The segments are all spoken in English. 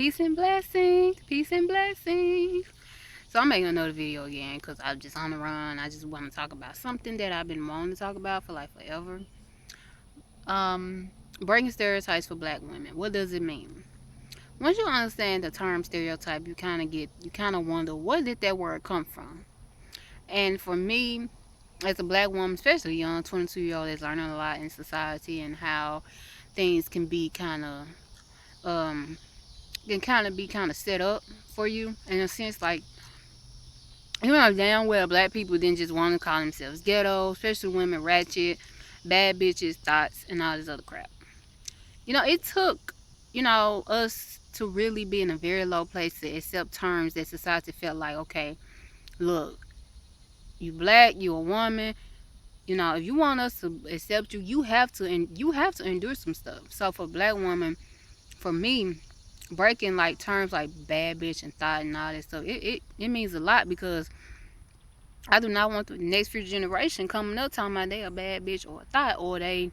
Peace and blessings. Peace and blessings. So I'm making another video again because I'm just on the run. I just want to talk about something that I've been wanting to talk about for like forever. Um, Breaking stereotypes for black women. What does it mean? Once you understand the term stereotype, you kind of wonder, where did that word come from? And for me, as a black woman, especially young 22-year-old that's learning a lot in society and how things can be um kind of set up for you in a sense, like, you know damn well black people didn't just want to call themselves ghetto, especially women, ratchet, bad bitches, thoughts, and all this other crap. It took, us to really be in a very low place to accept terms that society felt like, okay, look, you black, you a woman, if you want us to accept you, you have to endure some stuff. So for black women, for me, breaking like terms like bad bitch and thought and all that stuff, it means a lot, because I do not want the next future generation coming up talking about they a bad bitch or a thought, or they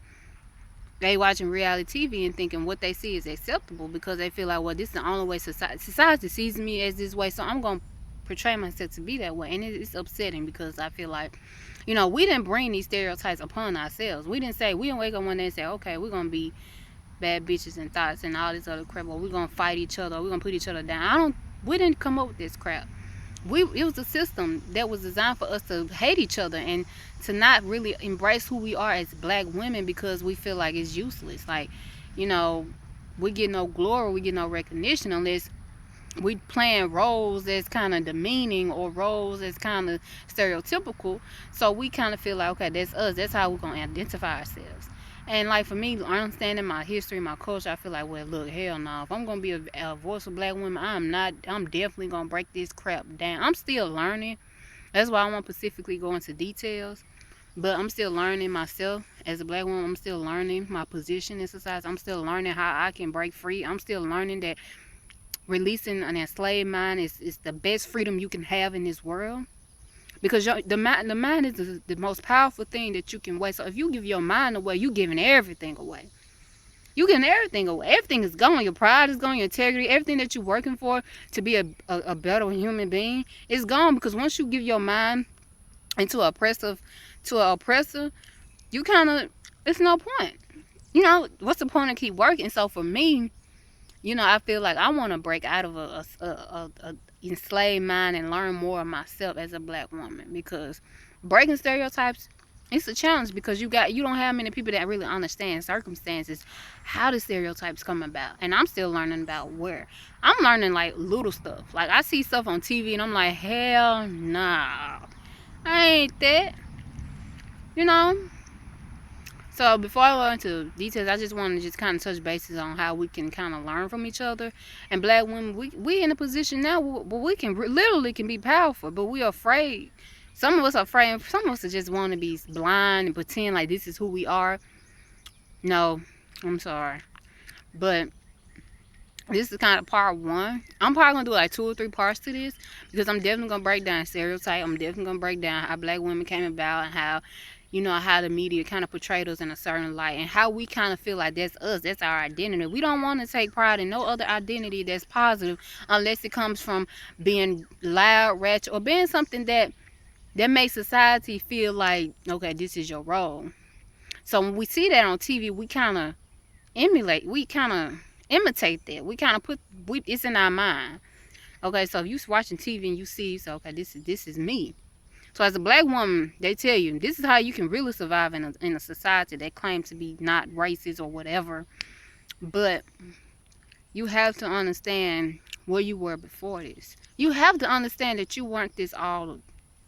watching reality TV and thinking what they see is acceptable, because they feel like, well, this is the only way society sees me, as this way, so I'm gonna portray myself to be that way. And it's upsetting, because I feel like, we didn't bring these stereotypes upon ourselves. We didn't wake up one day and say, okay, we're gonna be bad bitches and thoughts and all this other crap, or we're gonna fight each other, or we're gonna put each other down. We didn't come up with this crap. It was a system that was designed for us to hate each other and to not really embrace who we are as black women, because we feel like it's useless. Like, you know, we get no glory, we get no recognition unless we playing roles that's kind of demeaning, or roles that's kind of stereotypical. So we kind of feel like, okay, that's us, that's how we're gonna identify ourselves. And like, for me, understanding my history, my culture, I feel like, well, look, hell no, if I'm gonna be a voice for black women, I'm definitely gonna break this crap down. I'm still learning. That's why I won't specifically go into details, but I'm still learning myself as a black woman. I'm still learning my position in society. I'm still learning how I can break free. I'm still learning that releasing an enslaved mind is the best freedom you can have in this world, because the mind is the most powerful thing that you can waste. So if you give your mind away, you giving everything away. You giving everything away. Everything is gone. Your pride is gone. Your integrity, everything that you're working for to be a better human being is gone, because once you give your mind into an oppressor, you kind of, it's no point. What's the point of keep working? So for me, I feel like I want to break out of a enslaved mind and learn more of myself as a black woman, because breaking stereotypes, it's a challenge, because you don't have many people that really understand circumstances, how the stereotypes come about. And I'm still learning about where. I'm learning like little stuff. Like, I see stuff on TV and I'm like, hell nah, I ain't that. You know. So before I go into details, I just want to just kind of touch bases on how we can kind of learn from each other. And black women, we in a position now where we can literally can be powerful, but we're afraid. Some of us are afraid. Some of us just want to be blind and pretend like this is who we are. No, I'm sorry, but this is kind of part one. I'm probably gonna do like 2 or 3 parts to this, because I'm definitely gonna break down stereotype. I'm definitely gonna break down how black women came about, and how how the media kind of portrayed us in a certain light, and how we kind of feel like that's us, that's our identity. We don't want to take pride in no other identity that's positive, unless it comes from being loud, ratchet, or being something that makes society feel like, okay, this is your role. So when we see that on TV, we kind of imitate that. We kind of it's in our mind. Okay, so if you watching TV and you see, so okay, this is me. So as a black woman, they tell you this is how you can really survive in a society that claims to be not racist or whatever. But you have to understand where you were before this. You have to understand that you weren't this all.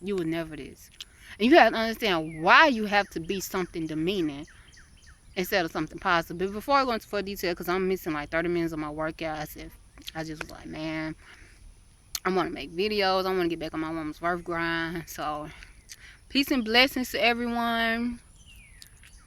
You were never this. And you have to understand why you have to be something demeaning instead of something positive. But before I go into further detail, because I'm missing like 30 minutes of my workout, I just was like, man, I want to make videos. I want to get back on my woman's worth grind. So peace and blessings to everyone.